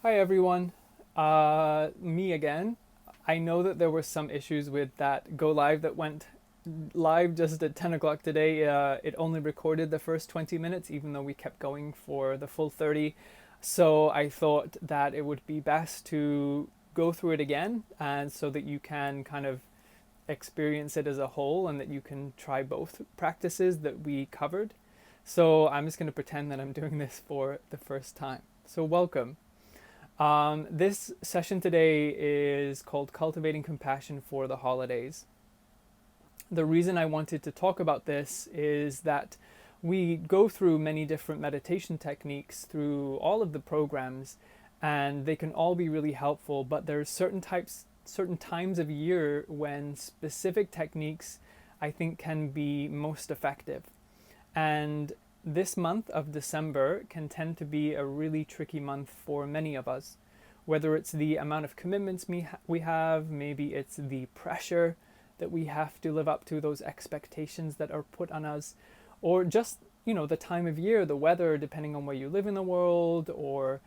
Hi everyone, me again. I know that there were some issues with that go live that went live just at 10 o'clock today. It only recorded the first 20 minutes, even though we kept going for the full 30. So I thought that it would be best to go through it again, and so that you can kind of experience it as a whole and that you can try both practices that we covered. So I'm just going to pretend that I'm doing this for the first time. So welcome. This session today is called Cultivating Compassion for the Holidays. The reason I wanted to talk about this is that we go through many different meditation techniques through all of the programs, and they can all be really helpful, but there's certain times of year when specific techniques I think can be most effective. And this month of December can tend to be a really tricky month for many of us. Whether it's the amount of commitments we have, maybe it's the pressure that we have to live up to, those expectations that are put on us, or just, the time of year, the weather, depending on where you live in the world, or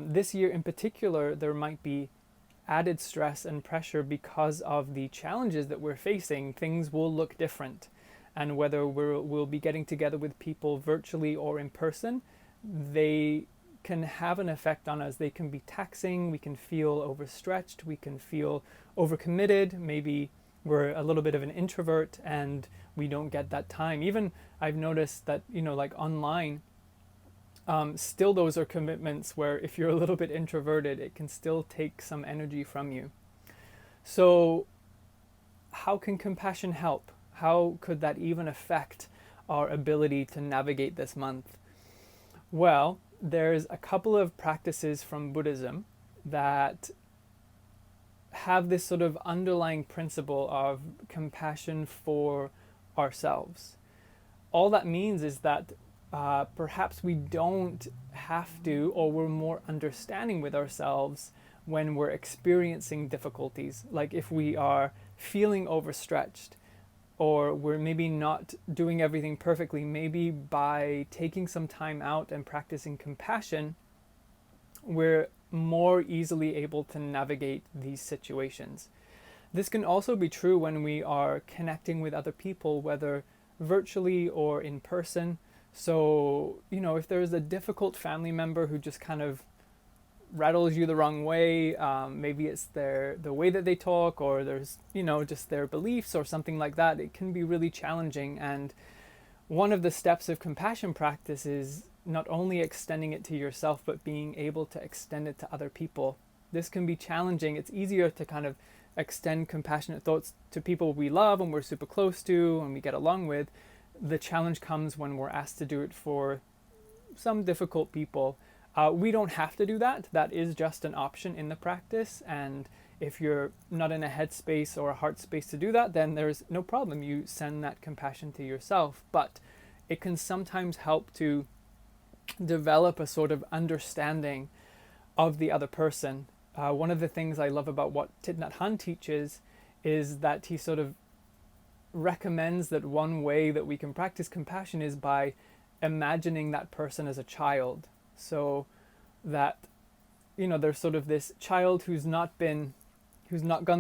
this year in particular, there might be added stress and pressure because of the challenges that we're facing. Things will look different, and whether we'll be getting together with people virtually or in person, they can have an effect on us. They can be taxing, we can feel overstretched, we can feel overcommitted, maybe we're a little bit of an introvert and we don't get that time. Even I've noticed that, like online, still those are commitments where if you're a little bit introverted, it can still take some energy from you. So how can compassion help? How could that even affect our ability to navigate this month? Well, there's a couple of practices from Buddhism that have this sort of underlying principle of compassion for ourselves. All that means is that perhaps we don't have to, or we're more understanding with ourselves when we're experiencing difficulties. Like if we are feeling overstretched, or we're maybe not doing everything perfectly, maybe by taking some time out and practicing compassion, we're more easily able to navigate these situations. This can also be true when we are connecting with other people, whether virtually or in person. So, if there's a difficult family member who just kind of rattles you the wrong way, maybe it's the way that they talk, or there's just their beliefs or something like that, it can be really challenging. And one of the steps of compassion practice is not only extending it to yourself, but being able to extend it to other people. This can be challenging. It's easier to kind of extend compassionate thoughts to people we love and we're super close to and we get along with. The challenge comes when we're asked to do it for some difficult people. We don't have to do that. That is just an option in the practice. And if you're not in a headspace or a heart space to do that, then there's no problem. You send that compassion to yourself. But it can sometimes help to develop a sort of understanding of the other person. One of the things I love about what Thich Nhat Hanh teaches is that he sort of recommends that one way that we can practice compassion is by imagining that person as a child. So that, there's sort of this child who's not gone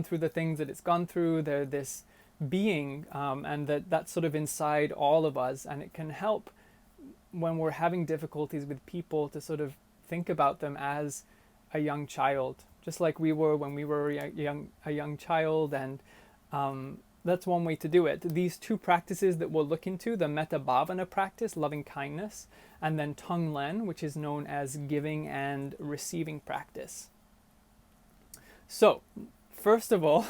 through the things that it's gone through. They're this being, and that's sort of inside all of us. And it can help when we're having difficulties with people to sort of think about them as a young child, just like we were when we were a young child. And that's one way to do it. These two practices that we'll look into, the Metta Bhavana practice, loving kindness, and then Tonglen, which is known as giving and receiving practice. So, first of all,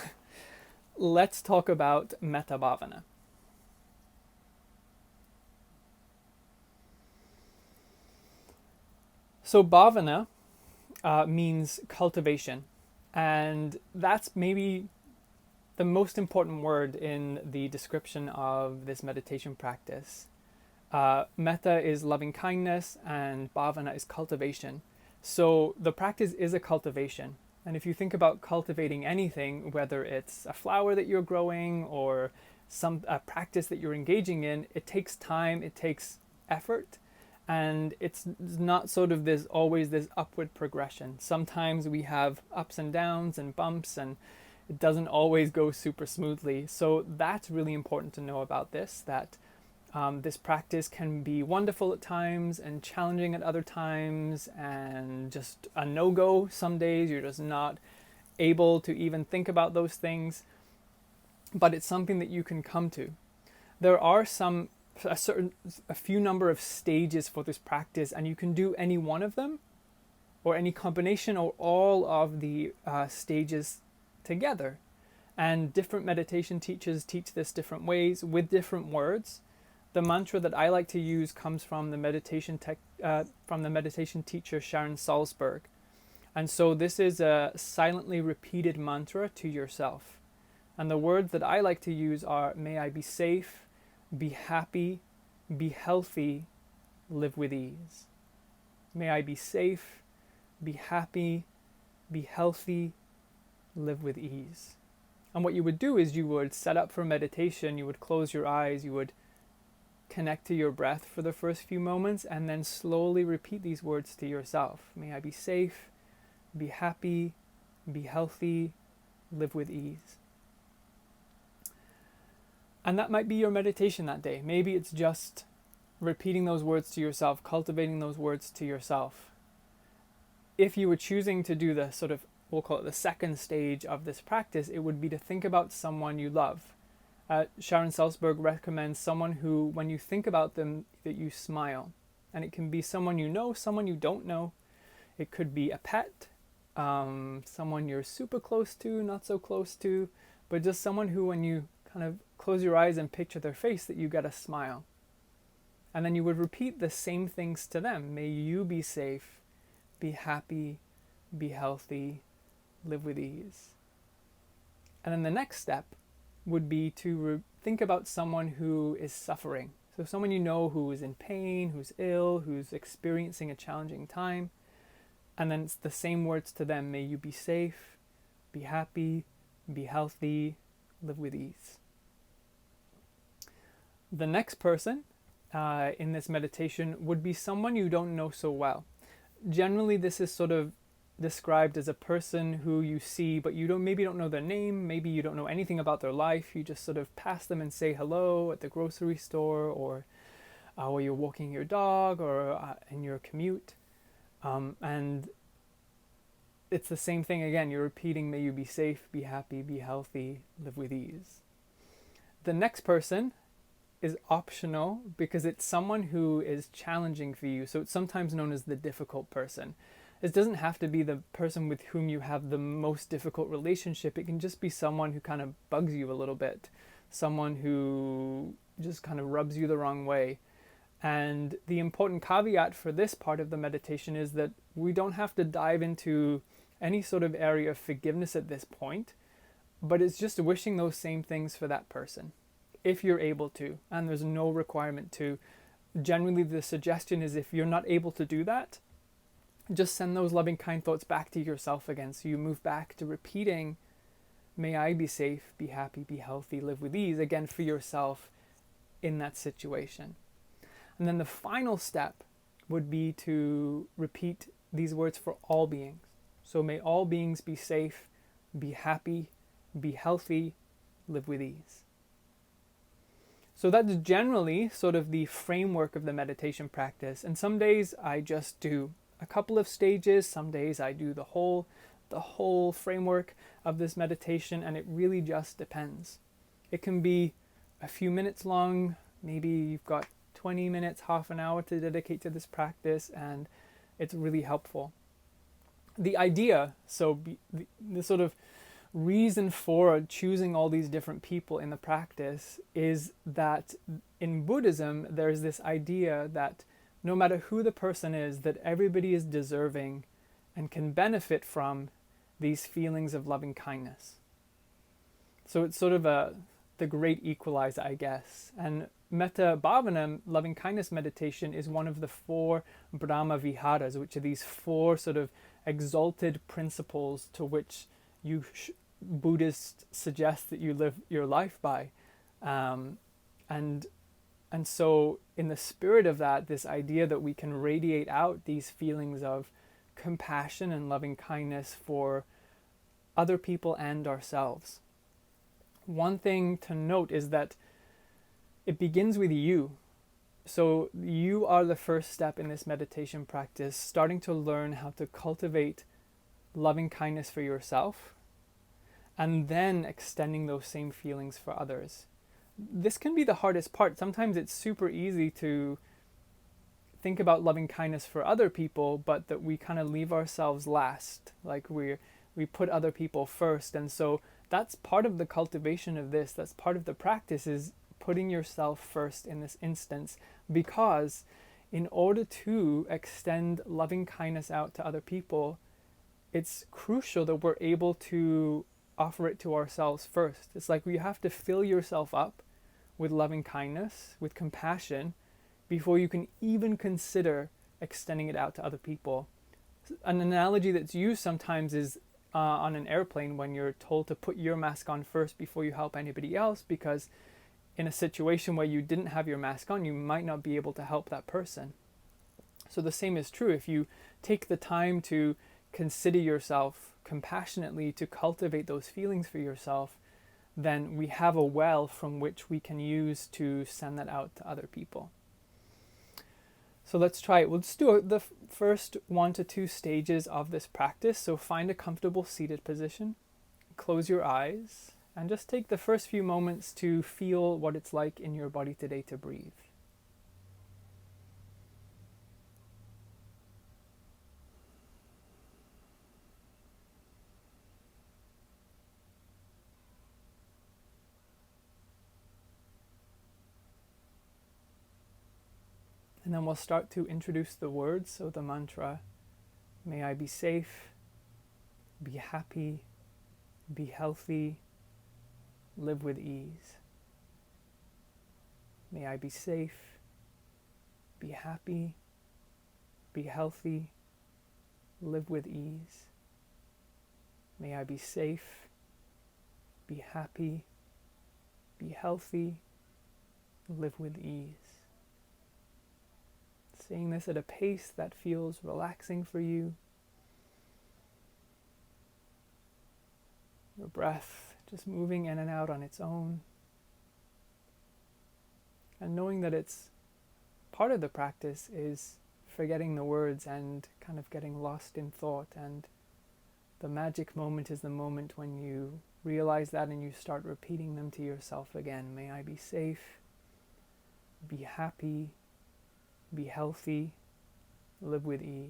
let's talk about Metta Bhavana. So bhavana means cultivation, and that's maybe the most important word in the description of this meditation practice. Metta is loving kindness and bhavana is cultivation. So the practice is a cultivation. And if you think about cultivating anything, whether it's a flower that you're growing or a practice that you're engaging in, it takes time, it takes effort, And it's not sort of this always this upward progression. Sometimes we have ups and downs and bumps, and it doesn't always go super smoothly. So that's really important to know about this, that this practice can be wonderful at times and challenging at other times, and just a no-go some days. You're just not able to even think about those things, but it's something that you can come to. There are a few number of stages for this practice, and you can do any one of them or any combination or all of the stages together. And different meditation teachers teach this different ways with different words. The mantra that I like to use comes from the meditation teacher Sharon Salzberg. And so this is a silently repeated mantra to yourself. And the words that I like to use are, may I be safe, be happy, be healthy, live with ease. May I be safe, be happy, be healthy, live with ease. And what you would do is you would set up for meditation, you would close your eyes, you would connect to your breath for the first few moments, and then slowly repeat these words to yourself. May I be safe, be happy, be healthy, live with ease. And that might be your meditation that day. Maybe it's just repeating those words to yourself, cultivating those words to yourself. If you were choosing to do the sort of, we'll call it the second stage of this practice, it would be to think about someone you love. Sharon Salzberg recommends someone who, when you think about them, that you smile. And it can be someone you know, someone you don't know. It could be a pet, someone you're super close to, not so close to, but just someone who, when you kind of close your eyes and picture their face, that you get a smile. And then you would repeat the same things to them. May you be safe, be happy, be healthy, live with ease. And then the next step would be to think about someone who is suffering. So someone you know who is in pain, who's ill, who's experiencing a challenging time. And then it's the same words to them. May you be safe, be happy, be healthy, live with ease. The next person in this meditation would be someone you don't know so well. Generally, this is sort of described as a person who you see, but you maybe don't know their name, maybe you don't know anything about their life. You just sort of pass them and say hello at the grocery store, or while you're walking your dog, or in your commute. And it's the same thing again. You're repeating, may you be safe, be happy, be healthy, live with ease. The next person is optional because it's someone who is challenging for you. So it's sometimes known as the difficult person. It doesn't have to be the person with whom you have the most difficult relationship. It can just be someone who kind of bugs you a little bit, someone who just kind of rubs you the wrong way. And the important caveat for this part of the meditation is that we don't have to dive into any sort of area of forgiveness at this point, but it's just wishing those same things for that person, if you're able to, and there's no requirement to. Generally, the suggestion is if you're not able to do that, just send those loving, kind thoughts back to yourself again. So you move back to repeating, may I be safe, be happy, be healthy, live with ease, again for yourself in that situation. And then the final step would be to repeat these words for all beings. So may all beings be safe, be happy, be healthy, live with ease. So that's generally sort of the framework of the meditation practice. And some days I just do a couple of stages. Some days I do the whole framework of this meditation, and it really just depends. It can be a few minutes long. Maybe you've got 20 minutes, half an hour to dedicate to this practice, and it's really helpful. The idea, the sort of reason for choosing all these different people in the practice is that in Buddhism, there's this idea that no matter who the person is, that everybody is deserving and can benefit from these feelings of loving kindness. So it's sort of the great equalizer, I guess. And Metta Bhavana, loving kindness meditation, is one of the 4 Brahma Viharas, which are these 4 sort of exalted principles to which Buddhists suggest that you live your life by. And And so, in the spirit of that, this idea that we can radiate out these feelings of compassion and loving kindness for other people and ourselves. One thing to note is that it begins with you. So, you are the first step in this meditation practice, starting to learn how to cultivate loving kindness for yourself, and then extending those same feelings for others. This can be the hardest part. Sometimes it's super easy to think about loving kindness for other people, but that we kind of leave ourselves last. Like we put other people first. And so that's part of the cultivation of this. That's part of the practice, is putting yourself first in this instance, because in order to extend loving kindness out to other people, it's crucial that we're able to offer it to ourselves first. It's like you have to fill yourself up with loving kindness, with compassion, before you can even consider extending it out to other people. An analogy that's used sometimes is on an airplane, when you're told to put your mask on first before you help anybody else, because in a situation where you didn't have your mask on, you might not be able to help that person. So the same is true. If you take the time to consider yourself compassionately, to cultivate those feelings for yourself, then we have a well from which we can use to send that out to other people. So let's try it. We'll just do the first 1 to 2 stages of this practice. So find a comfortable seated position, close your eyes, and just take the first few moments to feel what it's like in your body today to breathe. And then we'll start to introduce the words. So the mantra, may I be safe, be happy, be healthy, live with ease. May I be safe, be happy, be healthy, live with ease. May I be safe, be happy, be healthy, live with ease. Saying this at a pace that feels relaxing for you. Your breath just moving in and out on its own. And knowing that it's part of the practice is forgetting the words and kind of getting lost in thought. And the magic moment is the moment when you realize that and you start repeating them to yourself again. May I be safe, be happy, be healthy, live with ease.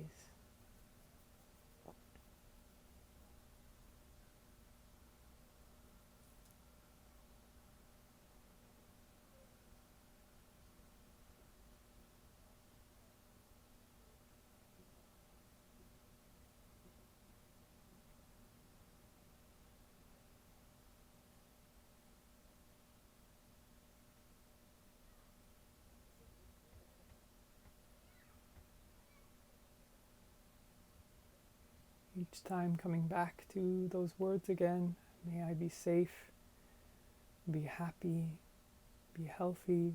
Each time coming back to those words again. May I be safe, be happy, be healthy,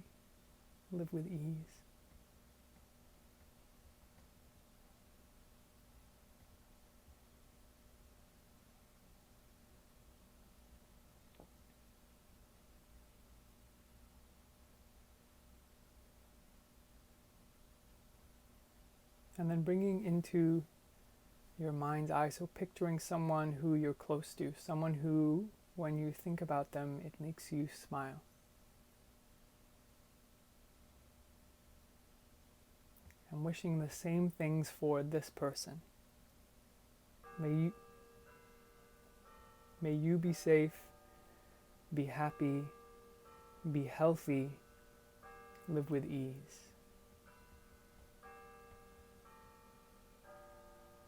live with ease. And then bringing into your mind's eye, so picturing someone who you're close to, someone who, when you think about them, it makes you smile. And wishing the same things for this person. May you be safe, be happy, be healthy, live with ease.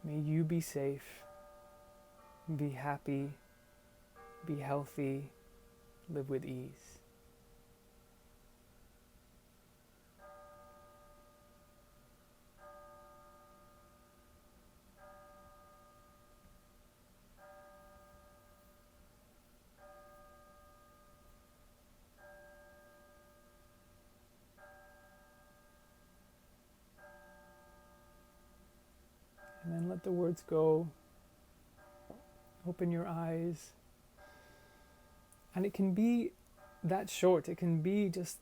May you be safe, be happy, be healthy, live with ease. And then let the words go. Open your eyes. And it can be that short. It can be just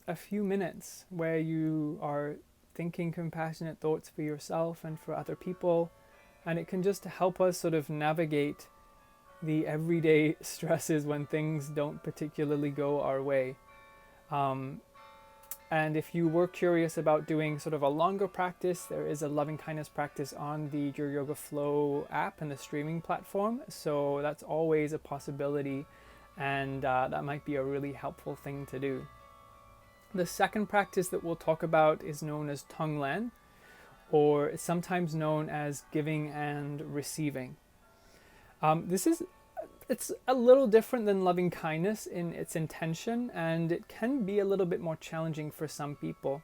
a few minutes where you are thinking compassionate thoughts for yourself and for other people. And it can just help us sort of navigate the everyday stresses when things don't particularly go our way. And if you were curious about doing sort of a longer practice, there is a loving kindness practice on the Your Yoga Flow app and the streaming platform. So that's always a possibility, and that might be a really helpful thing to do. The second practice that we'll talk about is known as Tonglen, or sometimes known as giving and receiving. It's a little different than loving kindness in its intention, and it can be a little bit more challenging for some people.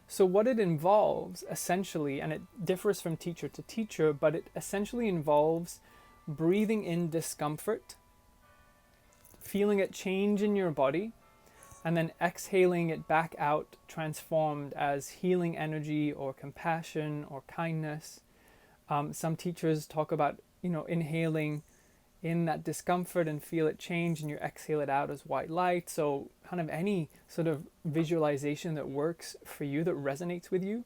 So what it involves essentially, and it differs from teacher to teacher, but it essentially involves breathing in discomfort, feeling it change in your body, and then exhaling it back out, transformed as healing energy or compassion or kindness. Some teachers talk about, inhaling in that discomfort and feel it change, and you exhale it out as white light. So kind of any sort of visualization that works for you, that resonates with you.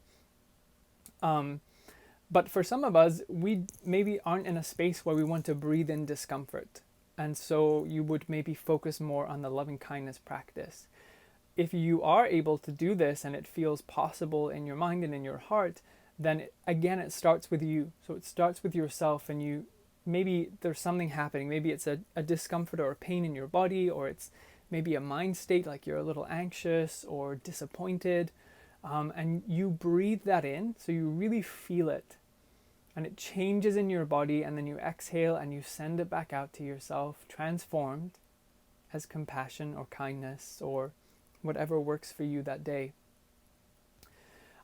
But for some of us, we maybe aren't in a space where we want to breathe in discomfort. And so you would maybe focus more on the loving kindness practice. If you are able to do this and it feels possible in your mind and in your heart, then it starts with you. So it starts with yourself, and maybe there's something happening. Maybe it's a discomfort or a pain in your body, or it's maybe a mind state like you're a little anxious or disappointed. And you breathe that in, so you really feel it. And it changes in your body, and then you exhale and you send it back out to yourself, transformed as compassion or kindness or whatever works for you that day.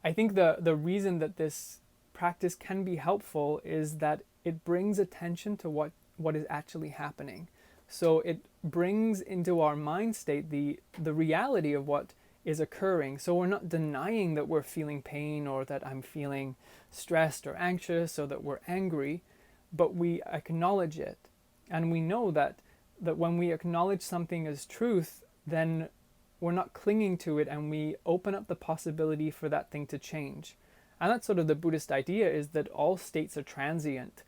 I think the reason that this practice can be helpful is that it brings attention to what is actually happening. So it brings into our mind state the reality of what is occurring. So we're not denying that we're feeling pain, or that I'm feeling stressed or anxious, or that we're angry, but we acknowledge it. And we know that when we acknowledge something as truth, then we're not clinging to it, and we open up the possibility for that thing to change. And that's sort of the Buddhist idea, is that all states are transient.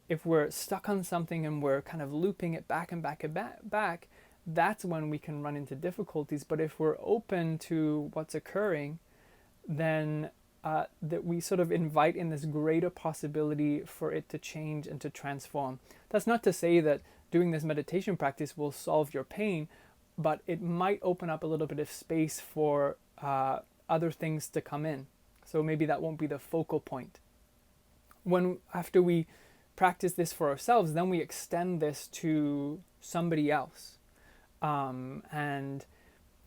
If we're stuck on something and we're kind of looping it back and back and back, that's when we can run into difficulties. But if we're open to what's occurring, then that we sort of invite in this greater possibility for it to change and to transform. That's not to say that doing this meditation practice will solve your pain, but it might open up a little bit of space for other things to come in. So maybe that won't be the focal point. After we practice this for ourselves, then we extend this to somebody else. And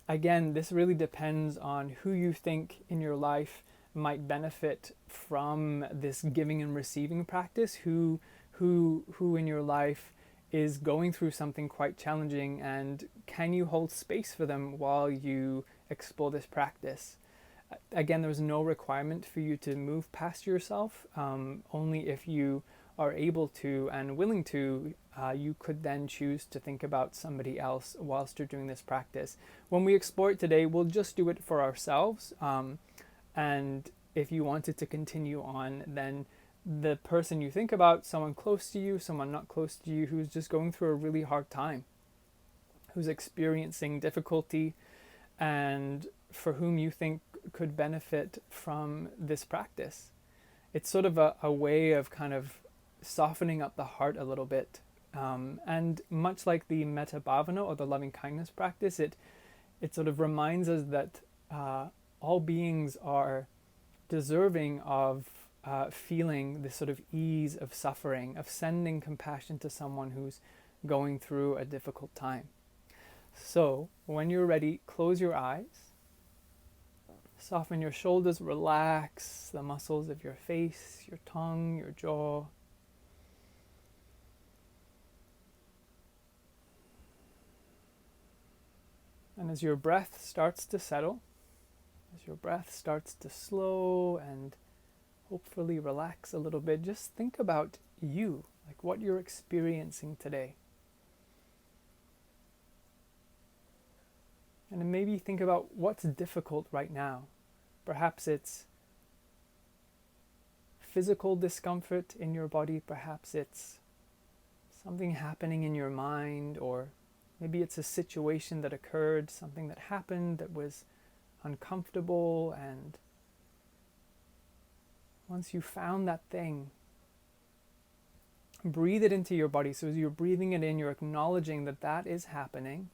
again, this really depends on who you think in your life might benefit from this giving and receiving practice, who in your life is going through something quite challenging, and can you hold space for them while you explore this practice. Again, there's no requirement for you to move past yourself. Only if you are able to and willing to, you could then choose to think about somebody else whilst you're doing this practice. When we explore it today, we'll just do it for ourselves. And if you wanted to continue on, then the person you think about, someone close to you, someone not close to you, who's just going through a really hard time, who's experiencing difficulty, and for whom you think could benefit from this practice. It's sort of a way of kind of softening up the heart a little bit. And much like the metta bhavana, or the loving kindness practice, it sort of reminds us that all beings are deserving of feeling this sort of ease of suffering, of sending compassion to someone who's going through a difficult time. So when you're ready, close your eyes, soften your shoulders, relax the muscles of your face, your tongue, your jaw. And as your breath starts to settle, as your breath starts to slow and hopefully relax a little bit. Just think about you, like what you're experiencing today. And then maybe think about what's difficult right now. Perhaps it's physical discomfort in your body, perhaps it's something happening in your mind, or maybe it's a situation that occurred, something that happened that was uncomfortable, and once you found that thing, breathe it into your body. So as you're breathing it in, you're acknowledging that that is happening.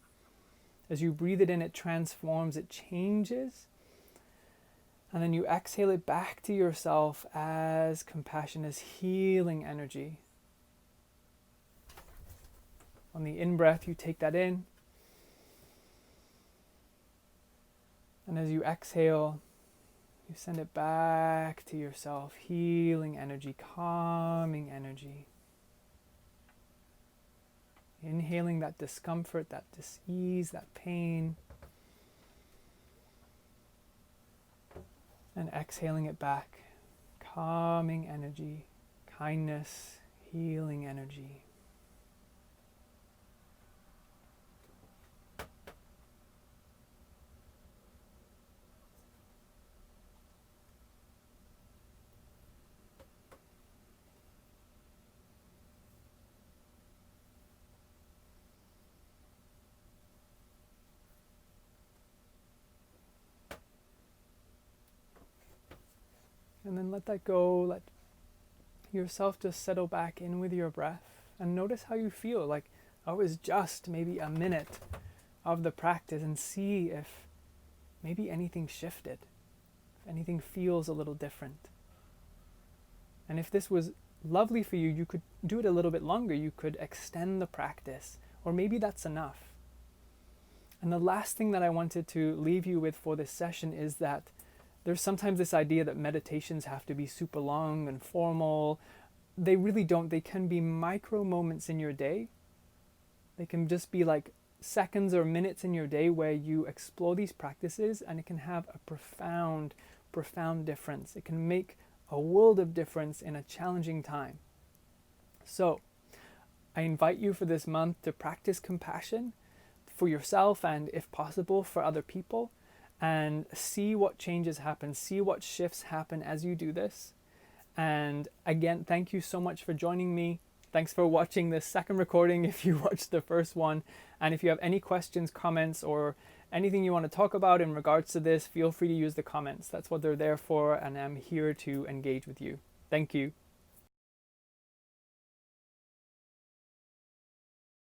As you breathe it in, it transforms, it changes. And then you exhale it back to yourself as compassion, as healing energy. On the in-breath, you take that in. And as you exhale, you send it back to yourself, healing energy, calming energy. Inhaling that discomfort, that dis-ease, that pain. And exhaling it back, calming energy, kindness, healing energy. And then let that go, let yourself just settle back in with your breath and notice how you feel. Like, oh, it's just maybe a minute of the practice, and see if maybe anything shifted, if anything feels a little different. And if this was lovely for you, you could do it a little bit longer. You could extend the practice, or maybe that's enough. And the last thing that I wanted to leave you with for this session is that there's sometimes this idea that meditations have to be super long and formal. They really don't. They can be micro moments in your day. They can just be like seconds or minutes in your day where you explore these practices, and it can have a profound, profound difference. It can make a world of difference in a challenging time. So I invite you for this month to practice compassion for yourself and, if possible, for other people. And see what changes happen, see what shifts happen as you do this. And again, thank you so much for joining me. Thanks for watching this second recording if you watched the first one. And if you have any questions, comments, or anything you want to talk about in regards to this, feel free to use the comments. That's what they're there for, and I'm here to engage with you. Thank you.